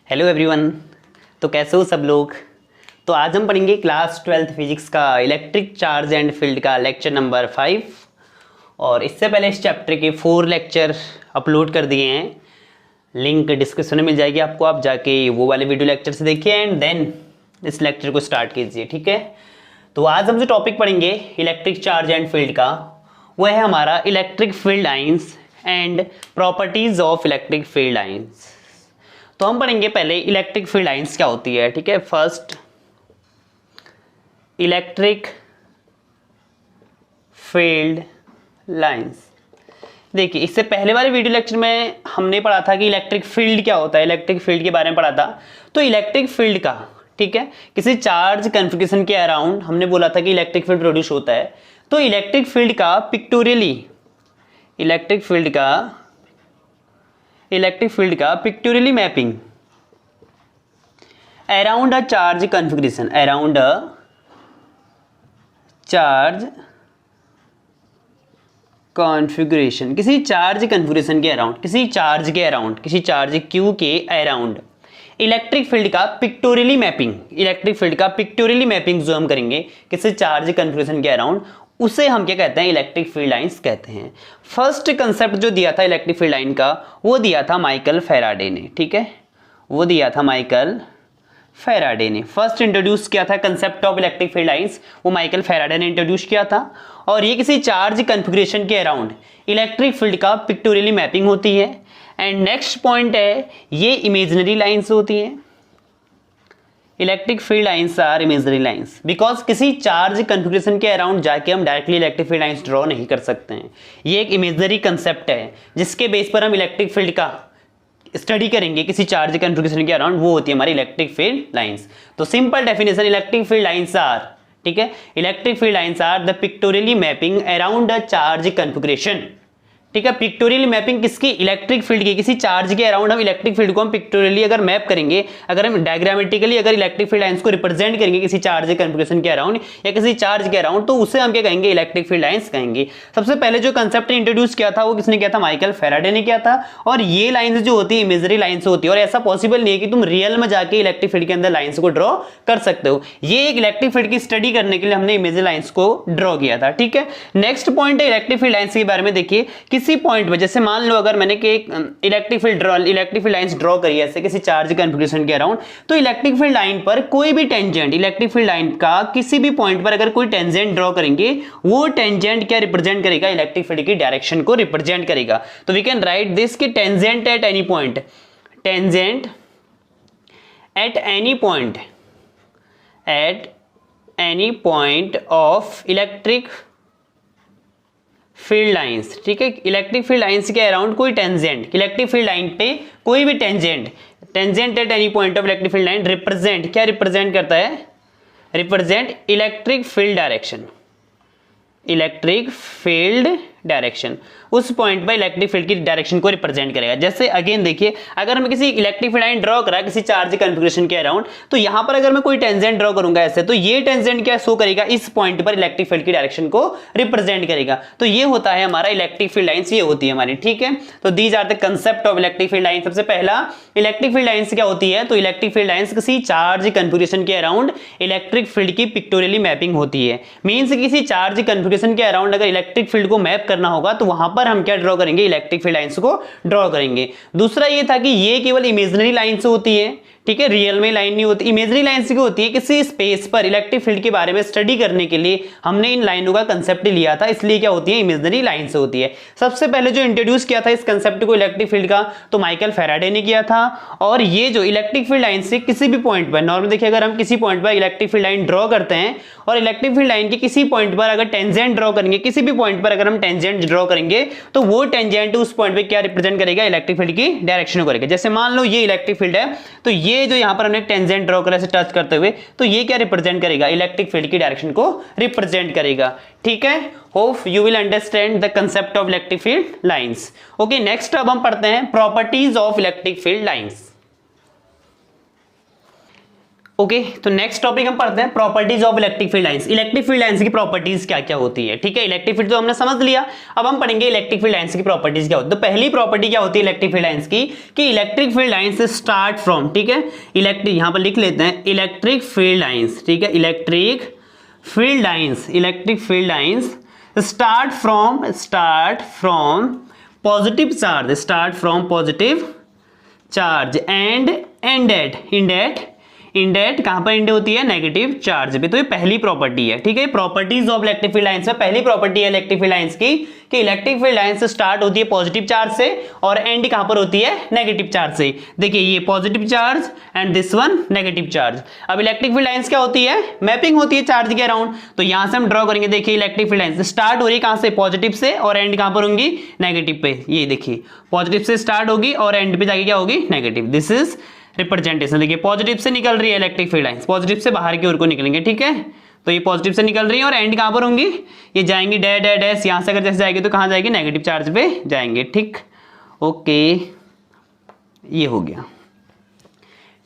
Hello everyone. तो कैसे हो सब लोग। तो आज हम पढ़ेंगे क्लास 12th फिजिक्स का इलेक्ट्रिक चार्ज एंड फील्ड का लेक्चर नंबर 5। और इससे पहले इस चैप्टर के 4 लेक्चर अपलोड कर दिए हैं, लिंक डिस्क्रिप्शन में मिल जाएगी आपको, आप जाके वो वाले वीडियो लेक्चर से देखिए एंड देन इस लेक्चर को स्टार्ट कीजिए, ठीक है। तो आज हम जो टॉपिक पढ़ेंगे इलेक्ट्रिक चार्ज एंड फील्ड का, वह है हमारा electric field lines and properties of electric field lines. तो हम पढ़ेंगे पहले इलेक्ट्रिक फील्ड लाइंस क्या होती है, ठीक है। First, electric field lines. देखिए, इससे पहले वाले वीडियो लेक्चर में हमने पढ़ा था कि इलेक्ट्रिक फील्ड क्या होता है, इलेक्ट्रिक फील्ड के बारे में पढ़ा था। तो इलेक्ट्रिक फील्ड का, ठीक है, किसी चार्ज कन्फिगरेशन के अराउंड हमने बोला था कि इलेक्ट्रिक फील्ड प्रोड्यूस होता है। तो इलेक्ट्रिक फील्ड का pictorially mapping around a charge configuration, किसी चार्ज कन्फिगरेशन के अराउंड, किसी चार्ज Q के अराउंड इलेक्ट्रिक फील्ड का पिक्टोरियली मैपिंग जो हम करेंगे किसी चार्ज कन्फिगरेशन के अराउंड, उसे हम क्या कहते हैं, इलेक्ट्रिक फील्ड लाइंस कहते हैं। फर्स्ट कंसेप्ट जो दिया था इलेक्ट्रिक फील्ड लाइन का, वो दिया था माइकल फैराडे ने, ठीक है। फर्स्ट इंट्रोड्यूस किया था concept of electric field lines, वो माइकल फैराडे ने इंट्रोड्यूस किया था। और ये किसी चार्ज कन्फिगरेशन के अराउंड इलेक्ट्रिक फील्ड का पिक्टोरियली मैपिंग होती है। एंड नेक्स्ट पॉइंट है, ये इमेजिनरी लाइंस होती हैं। Electric field lines are imaginary lines because किसी चार्ज कन्फिगरेशन के अराउंड जाके हम directly electric field lines draw नहीं कर सकते हैं। ये एक इमेजिनरी कंसेप्ट है जिसके बेस पर हम इलेक्ट्रिक फील्ड का स्टडी करेंगे किसी चार्ज कन्फिगरेशन के अराउंड, वो होती है हमारी इलेक्ट्रिक फील्ड लाइंस। तो simple definition, electric field lines are, ठीक है, electric field lines are the pictorially mapping around a charge configuration, ठीक है। पिक्टोरियल मैपिंग किसकी, इलेक्ट्रिक फील्ड की, किसी चार्ज के अराउंड हम इलेक्ट्रिक फील्ड को हम पिक्टोरियली अगर मैप करेंगे, अगर हम डायग्रामेटिकली अगर इलेक्ट्रिक फील्ड लाइंस को रिप्रेजेंट करेंगे किसी चार्ज कन्फिगरेशन के अराउंड या किसी चार्ज के अराउंड, तो उसे हम क्या कहेंगे, इलेक्ट्रिक फील्ड लाइंस कहेंगे। सबसे पहले जो कंसेप्ट इंट्रोड्यूस किया था वो किसने किया था, माइकल फैराडे ने किया था। और ये लाइंस जो होती है इमेजिनरी लाइंस होती है, और ऐसा पॉसिबल नहीं है कि तुम रियल में जाके इलेक्ट्रिक फील्ड के अंदर लाइंस को ड्रॉ कर सकते हो। ये एक इलेक्ट्रिक फील्ड की स्टडी करने के लिए हमने इमेजिनरी लाइंस को ड्रॉ किया था, ठीक है। नेक्स्ट पॉइंट है इलेक्ट्रिक फील्ड लाइंस के बारे में। देखिए, किसी पॉइंट पर, जैसे मान लो अगर मैंने कि इलेक्ट्रिक फील्ड लाइंस ड्रॉ करी है ऐसे किसी चार्ज कन्फिगरेशन के अराउंड, तो इलेक्ट्रिक फील्ड लाइन पर कोई भी टेंजेंट, इलेक्ट्रिक फील्ड लाइन का किसी भी पॉइंट पर अगर कोई टेंजेंट ड्रॉ करेंगे, वो टेंजेंट क्या रिप्रेजेंट करेगा, इलेक्ट्रिक फील्ड की डायरेक्शन को रिप्रेजेंट करेगा। तो वी कैन राइट दिस कि tangent at any point of electric field lines, ठीक है। इलेक्ट्रिक फील्ड लाइंस के अराउंड कोई टेंजेंट, इलेक्ट्रिक फील्ड लाइन पे कोई भी tangent at any point of electric field line represent करता है, इलेक्ट्रिक फील्ड डायरेक्शन, उस पॉइंट पर इलेक्ट्रिक फील्ड की डायरेक्शन को रिप्रेजेंट करेगा। जैसे अगेन देखिए, अगर मैं किसी इलेक्ट्रिक फील्ड लाइन ड्रॉ करा किसी चार्ज कन्फिगरेशन के अराउंड, तो यहां पर अगर मैं कोई टेंजेंट ड्रॉ करूंगा ऐसे, तो ये टेंजेंट क्या शो करेगा, इस पॉइंट पर इलेक्ट्रिक फील्ड की डायरेक्शन को रिप्रेजेंट करेगा। तो ये होता है हमारा इलेक्ट्रिक फील्ड लाइंस, ये होती है हमारी, ठीक है। तो these are the concept of electric field line. सबसे पहला, इलेक्ट्रिक फील्ड लाइंस क्या होती है, तो इलेक्ट्रिक फील्ड लाइंस किसी चार्ज कन्फिगरेशन के अराउंड इलेक्ट्रिक फील्ड की पिक्टोरियली मैपिंग होती है। मींस किसी चार्ज कन्फिगरेशन के अराउंड अगर इलेक्ट्रिक फील्ड को मैप करना होगा, तो वहां पर हम क्या ड्रॉ करेंगे, इलेक्ट्रिक फील्ड लाइंस को ड्रॉ करेंगे। दूसरा ये था कि ये केवल इमेजिनरी लाइंस होती है, ठीक है, रियल में लाइन नहीं होती। इमेजिनरी लाइंस की होती है किसी स्पेस पर इलेक्ट्रिक फील्ड के बारे में स्टडी करने के लिए हमने इन लाइनों का कंसेप्ट लिया था, इसलिए क्या होती है, इमेजिनरी लाइंस होती है। सबसे पहले जो इंट्रोड्यूस किया था इस कंसेप्ट को इलेक्ट्रिक फील्ड का, तो माइकल फैराडे ने किया था। और ये जो इलेक्ट्रिक फील्ड लाइन से किसी भी पॉइंट पर, नॉर्मल देखिए अगर हम किसी पॉइंट पर इलेक्ट्रिक फील्ड लाइन ड्रॉ करते हैं और इलेक्ट्रिक फील्ड लाइन के किसी पॉइंट पर अगर टेंजेंट ड्रॉ करेंगे, किसी भी पॉइंट पर अगर हम टेंजेंट ड्रॉ करेंगे, तो वो टेंजेंट उस पॉइंट पे क्या रिप्रेजेंट करेगा, इलेक्ट्रिक फील्ड की डायरेक्शन को करेगा। जैसे मान लो ये इलेक्ट्रिक फील्ड है, तो ये जो यहां पर हमने टेंजेंट ड्रॉ करा से टच करते हुए, तो ये क्या रिप्रेजेंट करेगा, इलेक्ट्रिक फील्ड की डायरेक्शन को रिप्रेजेंट करेगा, ठीक है। Hope you will understand the concept of electric field lines. Okay, next अब हम पढ़ते हैं properties of electric field lines. Okay तो नेक्स्ट टॉपिक हम पढ़ते हैं properties of electric field lines. Electric field lines की प्रॉपर्टीज क्या क्या होती है, ठीक है। इलेक्ट्रिक फील्ड तो हमने समझ लिया, अब हम पढ़ेंगे इलेक्ट्रिक फील्ड लाइंस की प्रॉपर्टीज क्या होती है। तो पहली प्रॉपर्टी क्या होती है इलेक्ट्रिक फील्ड लाइंस की, कि electric field lines start from, ठीक है, इलेक्ट्रिक, यहां पर लिख लेते हैं इलेक्ट्रिक फील्ड लाइंस, ठीक है, electric field lines, electric field lines start from positive charge, start from positive charge and end at कहां पर एंड होती है, नेगेटिव चार्ज पे। तो ये पहली प्रॉपर्टी है, ठीक है। Properties of electric field lines में पहली प्रॉपर्टी है इलेक्ट्रिक फील्ड लाइंस की कि इलेक्ट्रिक फील्ड लाइंस स्टार्ट होती है पॉजिटिव चार्ज से और एंड कहां पर होती है, नेगेटिव चार्ज से। देखिए ये positive charge and this one negative charge. अब इलेक्ट्रिक फील्ड लाइंस क्या होती है, मैपिंग होती है चार्ज के अराउंड। तो यहां से हम ड्रॉ करेंगे, देखिए इलेक्ट्रिक फील्ड लाइंस स्टार्ट हो रही है कहां से, पॉजिटिव से, और एंड कहां पर होंगी, नेगेटिव पे। ये देखिए पॉजिटिव से स्टार्ट होगी और एंड पे जाके क्या होगी, नेगेटिव। This is representation. देखिए पॉजिटिव से निकल रही है इलेक्ट्रिक फील्ड लाइंस, पॉजिटिव से बाहर की ओर को निकलेंगे, ठीक है। तो ये पॉजिटिव से निकल रही है और एंड कहां पर होंगी, ये जाएंगी डैश डैश डैश, यहां से अगर जैसे जाएगी तो कहां जाएगी, नेगेटिव चार्ज पे जाएंगे, ठीक। ओके ये हो गया,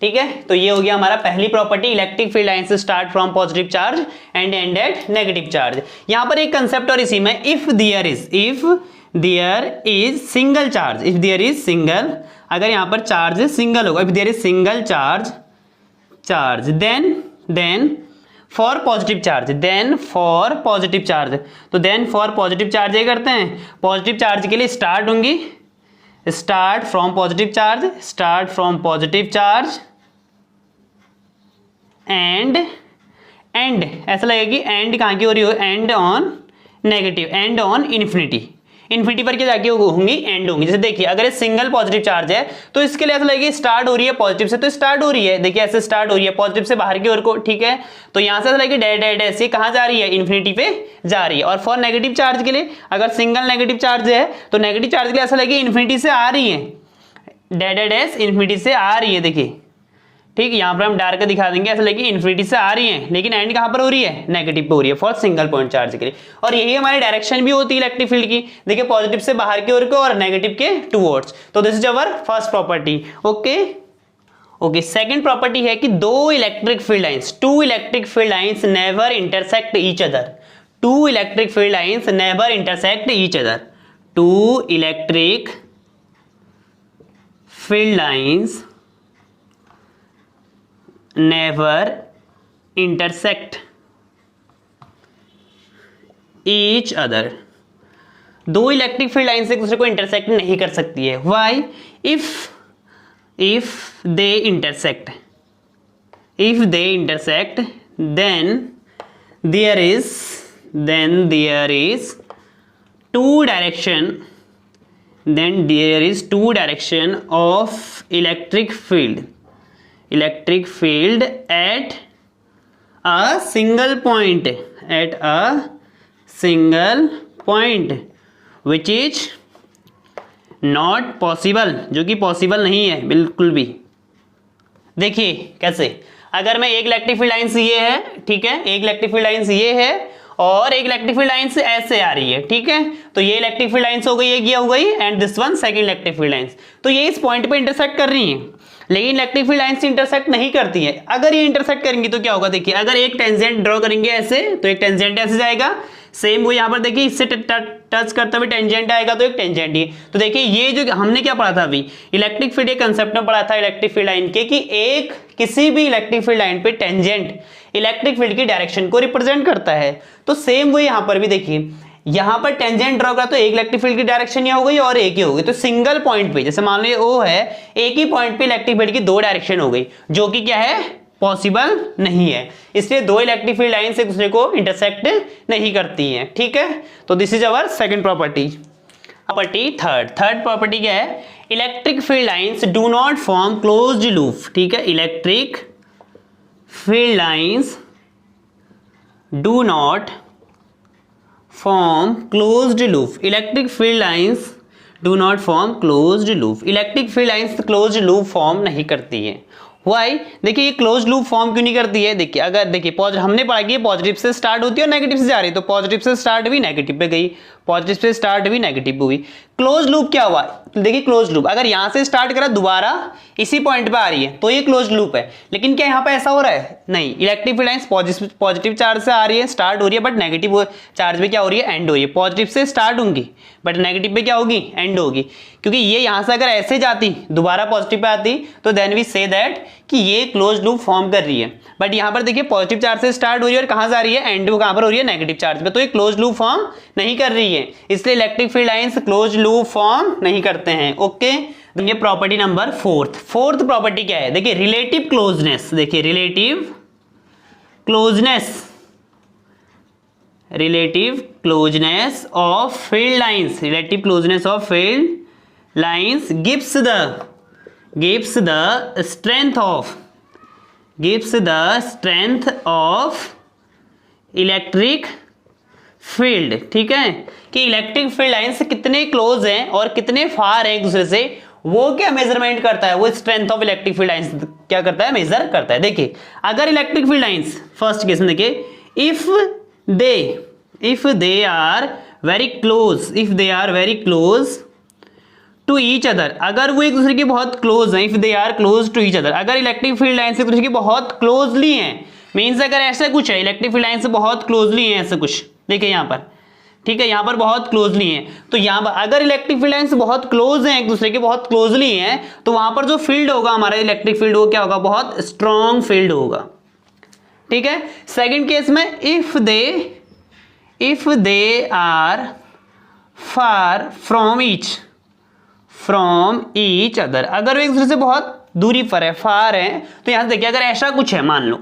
ठीक है। तो ये हो गया हमारा पहली property, electric field lines start from positive charge and end at negative charge. यहां पर एक कंसेप्ट और इसी में if there is single charge, if there is single, अगर यहां पर चार्ज सिंगल होगा, if there is single charge then for positive charge, then for positive charge, तो देन फॉर पॉजिटिव चार्ज ये करते हैं, पॉजिटिव चार्ज के लिए स्टार्ट होंगी, start from positive charge and ऐसा लगेगी एंड कहां की हो रही हो, and on negative, and on infinity पर क्या जाके होंगी, एंड होंगी। जैसे देखिए अगर ये सिंगल पॉजिटिव चार्ज है तो इसके लिए ऐसा लगेगी स्टार्ट हो रही है पॉजिटिव से, तो स्टार्ट हो रही है, देखिए ऐसे स्टार्ट हो रही है पॉजिटिव से बाहर की ओर को, ठीक है। तो यहां से ऐसा लगेगी डैश डैश डैश, ये कहां जा रही है, इन्फिनिटी पे जा रही है। और फॉर नेगेटिव चार्ज के लिए, अगर सिंगल नेगेटिव चार्ज है तो नेगेटिव चार्ज के लिए ऐसा लगेगी इन्फिनिटी से आ रही है, डैश डैश डैश इन्फिनिटी से आ रही है, देखिए, ठीक। यहां पर हम डार्क दिखा देंगे, ऐसा लगे इन्फिनिटी से आ रही है, लेकिन एंड कहां पर हो रही है, नेगेटिव पे हो रही है, फॉर सिंगल पॉइंट चार्ज के लिए। और यही हमारी डायरेक्शन भी होती है इलेक्ट्रिक फील्ड की, देखिए पॉजिटिव से बाहर की ओर को और नेगेटिव के टुवर्ड्स। तो this is our first property. Okay second property है कि two electric field lines never intersect each other, two electric field lines never intersect each other, two electric field lines never intersect each other। दो electric field lines एक दूसरे को intersect नहीं कर सकती है। Why? If they intersect, then there is two direction of electric field at a single point, which is not possible, जो कि पॉसिबल नहीं है बिल्कुल भी। देखिए कैसे, अगर मैं एक इलेक्ट्रिक फील्ड लाइंस ये है, ठीक है, एक इलेक्ट्रिक फील्ड लाइंस ये है और एक इलेक्ट्रिक फील्ड लाइंस ऐसे आ रही है, ठीक है। तो ये इलेक्ट्रिक फील्ड लाइंस हो गई, ये हो गई, and this one second electric field lines. तो ये इस पॉइंट पे इंटरसेक्ट कर रही हैं, लेकिन इलेक्ट्रिक फील्ड लाइंस इंटरसेक्ट नहीं करती है। अगर ये इंटरसेक्ट करेंगी तो क्या होगा, देखिए अगर एक टेंजेंट ड्रॉ करेंगे ऐसे, तो एक टेंजेंट ऐसे जाएगा, सेम वो यहां पर देखिए इससे टच करते हुए टेंजेंट आएगा, तो एक टेंजेंट ही। तो देखिए ये जो हमने क्या पढ़ा था अभी, इलेक्ट्रिक फील्ड के कंसेप्ट में पढ़ा था इलेक्ट्रिक फील्ड लाइन के, कि एक किसी भी इलेक्ट्रिक फील्ड लाइन पे टेंजेंट इलेक्ट्रिक फील्ड की डायरेक्शन को रिप्रेजेंट करता है। तो सेम वो यहां पर भी देखिए, यहां पर टेंजेंट ड्रॉ करा तो एक इलेक्ट्रिक फील्ड की डायरेक्शन ये हो गई और एक ही हो गई। तो सिंगल पॉइंट पे, जैसे मान लो ओ है, एक ही पॉइंट पे इलेक्ट्रिक फील्ड की दो डायरेक्शन हो गई, जो कि क्या है, पॉसिबल नहीं है। इसलिए दो इलेक्ट्रिक फील्ड लाइंस एक दूसरे को इंटरसेक्ट नहीं करती हैं, ठीक है। तो this is our second property. Third property क्या है, electric field lines do not form closed loop, ठीक है। Electric field lines do not form closed loop, electric field lines do not form closed loop, electric field lines closed loop form नहीं करती है। Y, देखिए ये close loop form क्यों नहीं करती है, देखिए अगर देखिए हमने पढ़ा कि पॉजिटिव से स्टार्ट होती है और नेगेटिव से जा रही है, तो पॉजिटिव से स्टार्ट हुई नेगेटिव पे गई, पॉजिटिव से स्टार्ट हुई नेगेटिव हुई। क्लोज लूप क्या हुआ, देखिए क्लोज लूप अगर यहां से स्टार्ट करा दोबारा इसी पॉइंट पे आ रही है तो ये क्लोज लूप है, लेकिन क्या यहां पे ऐसा हो रहा है, नहीं। Electric field lines positive charge से आ रही है, स्टार्ट हो रही है, बट नेगेटिव चार्ज पे क्या हो रही है, एंड हो रही है। पॉजिटिव से स्टार्ट होंगी बट नेगेटिव पे क्या होगी, एंड होगी, क्योंकि ये यहां से अगर ऐसे जाती दोबारा पॉजिटिव पे आती तो देन वी से दैट कि ये क्लोज लूप फॉर्म कर रही है। बट यहां पर देखिए पॉजिटिव चार्ज से स्टार्ट हो रही है और कहां जा रही है, एंड कहां पर हो रही है, नेगेटिव चार्ज पे, तो ये क्लोज लूप फॉर्म नहीं कर रही है, इसलिए electric field lines close loop form नहीं करते हैं। ओके, ये प्रॉपर्टी नंबर फोर्थ प्रॉपर्टी क्या है, देखिए रिलेटिव क्लोजनेस, देखिए relative closeness of field lines, relative closeness of field lines gives the strength of electric field, ठीक है, कि इलेक्ट्रिक फील्ड लाइन से कितने क्लोज हैं और कितने फार हैं एक दूसरे से, वो क्या मेजरमेंट करता है, वो strength of electric field lines क्या करता है, मेजर करता है। देखिए अगर electric field lines first case में देखिए if they are very close to each other, अगर वो एक दूसरे के बहुत क्लोज हैं, if they are close to each other, अगर इलेक्ट्रिक फील्ड लाइन से एक दूसरे के बहुत क्लोजली हैं, मीन्स अगर ऐसा कुछ है इलेक्ट्रिक फील्ड लाइन से बहुत क्लोजली है ऐसा कुछ, देखिए यहाँ पर, ठीक है, यहाँ पर बहुत क्लोजली है, तो यहाँ पर अगर इलेक्ट्रिक फील्ड लाइन से बहुत क्लोज हैं एक दूसरे के, बहुत क्लोजली हैं, तो वहां पर जो फील्ड होगा हमारा इलेक्ट्रिक फील्ड वो क्या होगा, बहुत स्ट्रॉन्ग फील्ड होगा, ठीक है। सेकेंड केस में if they are far from each other, अगर वो एक दूसरे से बहुत दूरी पर है, फार है, तो यहां से देखिए अगर ऐसा कुछ है मान लो,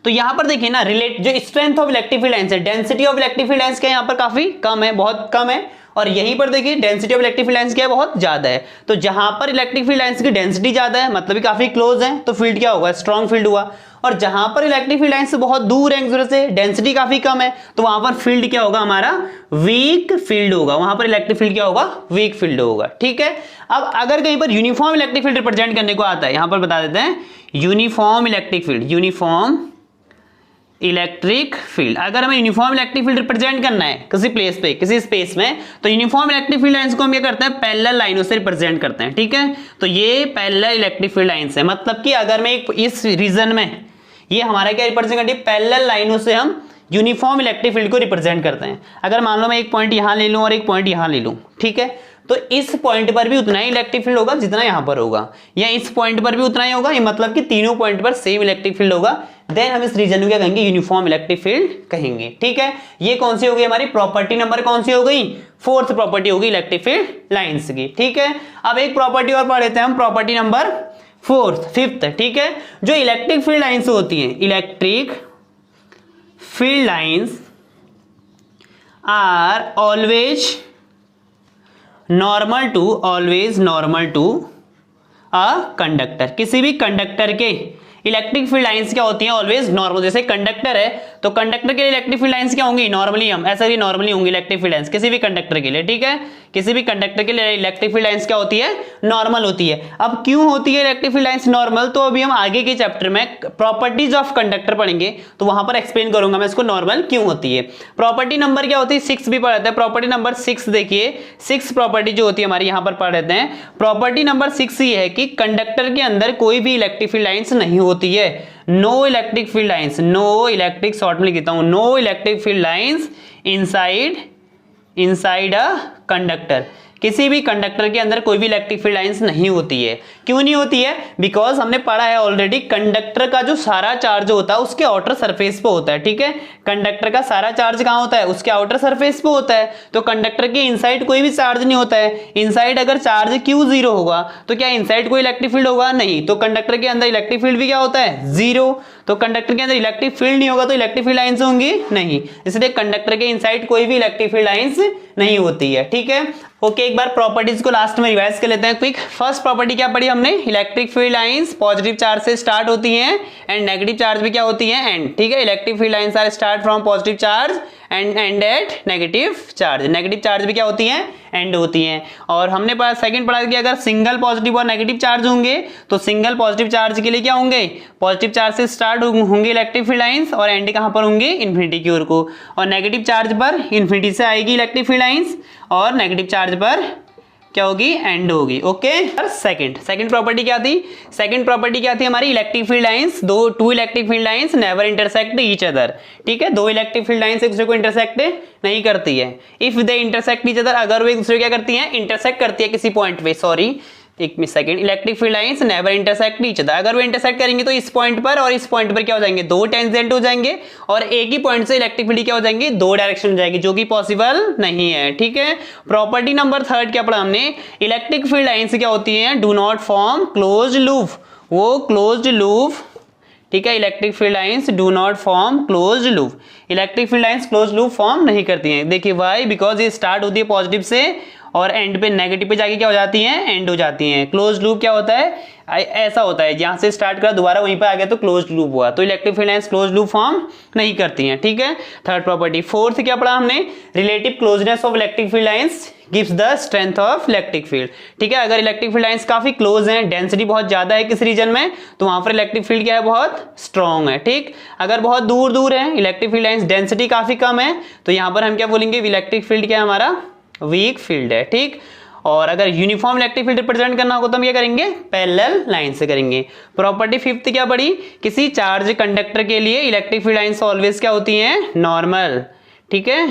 तो यहां पर देखिए ना जो strength of electric field lines है, density of electric field lines क्या यहां पर काफी कम है, बहुत कम है, और यहीं पर देखिए density of electric field lines क्या है, बहुत ज्यादा है। तो जहां पर इलेक्ट्रिक फील्ड लाइंस की डेंसिटी ज्यादा है मतलब काफी क्लोज है, तो फील्ड क्या होगा, स्ट्रॉन्ग फील्ड हुआ, और जहां पर इलेक्ट्रिक फील्ड लाइन से बहुत दूर है एक दूसरे से, डेंसिटी काफी कम है, तो वहां पर फील्ड क्या होगा हमारा, वीक फील्ड होगा, वहां पर इलेक्ट्रिक फील्ड क्या होगा, वीक फील्ड होगा, ठीक है। अब अगर कहीं पर यूनिफॉर्म इलेक्ट्रिक फील्ड रिप्रेजेंट करने को आता है, यहां पर बता देते हैं यूनिफॉर्म इलेक्ट्रिक फील्ड, अगर हमें यूनिफॉर्म इलेक्ट्रिक फील्ड रिप्रेजेंट करना है किसी प्लेस पे, किसी स्पेस में, तो यूनिफॉर्म इलेक्ट्रिक फील्ड लाइंस को हम क्या करते हैं, पैरेलल लाइनों से रिप्रेजेंट करते हैं, ठीक है। तो ये पैरेलल इलेक्ट्रिक फील्ड लाइंस है, मतलब कि अगर मैं इस रीजन में, ये हमारा क्या रिप्रेजेंट करती है, पैरेलल लाइनों से हम यूनिफॉर्म इलेक्ट्रिक फील्ड को रिप्रेजेंट करते हैं। अगर मान लो मैं एक पॉइंट यहां ले लूं और एक पॉइंट यहां ले लूं, ठीक है, तो इस पॉइंट पर भी उतना ही इलेक्ट्रिक फील्ड होगा जितना यहां पर होगा, या इस पॉइंट पर भी उतना ही होगा, ये मतलब कि तीनों पॉइंट पर सेम इलेक्ट्रिक फील्ड होगा, देन हम इस रीजन को क्या कहेंगे, यूनिफॉर्म इलेक्ट्रिक फील्ड कहेंगे, ठीक है। ये कौन सी हो गई हमारी प्रॉपर्टी नंबर, कौन सी हो गई, फोर्थ प्रॉपर्टी होगी इलेक्ट्रिक फील्ड लाइंस की, ठीक है। अब एक प्रॉपर्टी और पढ़ लेते हैं हम, प्रॉपर्टी नंबर फिफ्थ, ठीक है। जो इलेक्ट्रिक फील्ड लाइंस होती हैं, electric field lines are always normal to a conductor, किसी भी कंडक्टर के इलेक्ट्रिक फील्ड लाइंस क्या होती हैं, ऑलवेज नॉर्मल, जैसे कंडक्टर है तो कंडक्टर के लिए इलेक्ट्रिक फील्ड लाइंस क्या होंगी, नॉर्मली, हम ऐसा ही नॉर्मली होंगी इलेक्ट्रिक फील्ड लाइंस किसी भी कंडक्टर के लिए, ठीक है, किसी भी कंडक्टर के लिए इलेक्ट्रिक फील्ड लाइंस क्या होती है, नॉर्मल होती है। अब क्यों होती है इलेक्ट्रिक फील्ड लाइंस नॉर्मल, तो अभी हम आगे के चैप्टर में प्रॉपर्टीज ऑफ कंडक्टर पढ़ेंगे, तो वहां पर एक्सप्लेन करूंगा मैं इसको नॉर्मल क्यों होती है। प्रॉपर्टी नंबर क्या होती है, 6 भी पढ़ते हैं, प्रॉपर्टी नंबर 6 देखिए, 6 प्रॉपर्टी जो होती है हमारी यहां पर पढ़ लेते हैं। प्रॉपर्टी नंबर 6 ये है कि कंडक्टर के अंदर कोई भी इलेक्ट्रिक फील्ड लाइंस नहीं होती है, no electric field lines, no electric, short में लिखता हूं, no electric field lines inside a conductor, किसी भी कंडक्टर के अंदर कोई भी इलेक्ट्रिक फील्ड लाइंस नहीं होती है। क्यों नहीं होती है, बिकॉज हमने पढ़ा है ऑलरेडी, कंडक्टर का जो सारा चार्ज होता है उसके आउटर सरफेस पे होता है, ठीक है, कंडक्टर का सारा चार्ज कहां होता है, उसके आउटर सरफेस पे होता है, तो कंडक्टर के इनसाइड कोई भी चार्ज नहीं होता है। इनसाइड अगर चार्ज Q0 होगा तो क्या इनसाइड कोई इलेक्ट्रिक फील्ड होगा, नहीं, तो कंडक्टर के अंदर इलेक्ट्रिक फील्ड भी क्या होता है, 0, तो कंडक्टर के अंदर इलेक्ट्रिक फील्ड नहीं होगा तो इलेक्ट्रिक फील्ड लाइंस होंगी नहीं, इसलिए कंडक्टर के इनसाइड कोई भी इलेक्ट्रिक फील्ड लाइंस नहीं होती है, ठीक है। ओके, एक बार प्रॉपर्टीज को लास्ट में रिवाइज कर लेते हैं क्विक। फर्स्ट प्रॉपर्टी क्या पढ़ी हमने, electric field lines positive charge से स्टार्ट होती हैं एंड नेगेटिव चार्ज भी क्या होती हैं, एंड, ठीक है, electric field lines are start from positive charge and end at negative charge, negative charge भी क्या होती हैं, एंड होती हैं। और हमने सेकंड पढ़ा कि अगर सिंगल पॉजिटिव और नेगेटिव चार्ज होंगे तो सिंगल पॉजिटिव चार्ज के लिए क्या होंगे, पॉजिटिव चार्ज से स्टार्ट होंगे इलेक्ट्रिक फील्ड लाइंस और एंड कहां पर होंगे, इन्फिनिटी की ओर को। और नेगेटिव चार्ज पर इन्फिनिटी से आएगी इलेक्ट्रिक फील्ड लाइंस और नेगेटिव चार्ज पर क्या होगी, एंड होगी। ओके, सेकंड प्रॉपर्टी क्या थी, सेकंड प्रॉपर्टी क्या थी हमारी, electric field lines, two electric field lines never intersect each other. ठीक है, दो इलेक्ट्रिक फील्ड लाइंस एक दूसरे को इंटरसेक्ट नहीं करती है। If they intersect each other, अगर वो एक दूसरे क्या करती हैं, इंटरसेक्ट करती है किसी पॉइंट पे, सॉरी एक second, electric field lines never intersect each other, अगर वो इंटरसेक्ट करेंगे तो इस पॉइंट पर और इस पॉइंट पर क्या हो जाएंगे, दो टेंजेंट हो जाएंगे और एक ही पॉइंट से इलेक्ट्रिक फील्ड क्या हो जाएंगे, दो डायरेक्शन हो जाएगी, जो कि पॉसिबल नहीं है। ठीक है, प्रॉपर्टी नंबर थर्ड क्या पढ़ा हमने, इलेक्ट्रिक फील्ड लाइंस क्या होती है, do not form closed loop, वो क्लोज्ड लूप, ठीक है, electric field lines do not form closed loop, electric field lines closed loop form नहीं करती हैं। देखिए वाई, बिकॉज ये स्टार्ट होती है पॉजिटिव से और एंड पे नेगेटिव पे जाके क्या हो जाती हैं, एंड हो जाती हैं। क्लोज लूप क्या होता है, ऐसा होता है जहां से स्टार्ट करा दोबारा वहीं पे आ गया तो क्लोज लूप हुआ, तो electric field lines close loop form नहीं करती हैं। ठीक है, थर्ड प्रॉपर्टी। फोर्थ क्या पढ़ा हमने, relative closeness of electric field lines gives the strength of electric field. ठीक है, अगर इलेक्ट्रिक फील्ड लाइंस काफी क्लोज हैं, डेंसिटी बहुत ज्यादा है किस रीजन में, तो वहां पर इलेक्ट्रिक फील्ड क्या है, बहुत स्ट्रॉन्ग है। ठीक, अगर बहुत दूर दूर है इलेक्ट्रिक फील्ड लाइंस, डेंसिटी काफी कम है, तो यहां पर हम क्या बोलेंगे, इलेक्ट्रिक फील्ड क्या है हमारा, वीक फील्ड है। ठीक, और अगर यूनिफॉर्म इलेक्ट्रिक फील्ड रिप्रेजेंट करना होगा तो हम क्या करेंगे, पैरेलल लाइन से करेंगे। प्रॉपर्टी फिफ्थ क्या पड़ी, किसी चार्ज कंडक्टर के लिए इलेक्ट्रिक फील्ड लाइंस ऑलवेज क्या होती हैं, नॉर्मल। ठीक है,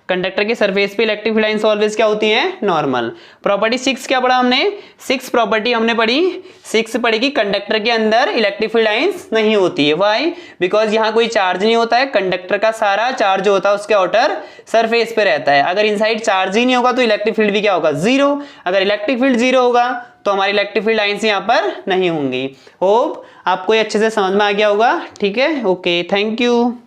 कंडक्टर के सरफेस पे इलेक्ट्रिक फील्ड लाइंस ऑलवेज क्या होती हैं, नॉर्मल। प्रॉपर्टी 6 क्या पढ़ा हमने, 6 प्रॉपर्टी हमने पढ़ी, 6 पढ़ी कि कंडक्टर के अंदर इलेक्ट्रिक फील्ड लाइंस नहीं होती है। व्हाई, बिकॉज यहाँ कोई चार्ज नहीं होता है, कंडक्टर का सारा चार्ज होता है उसके आउटर सरफेस पे रहता है। अगर इनसाइड चार्ज ही नहीं होगा तो इलेक्ट्रिक फील्ड भी क्या होगा, जीरो। अगर इलेक्ट्रिक फील्ड जीरो होगा तो हमारी इलेक्ट्रिक फील्ड लाइंस यहाँ पर नहीं होंगी। होप आपको ये अच्छे से समझ में आ गया होगा। ठीक है, ओके, थैंक यू।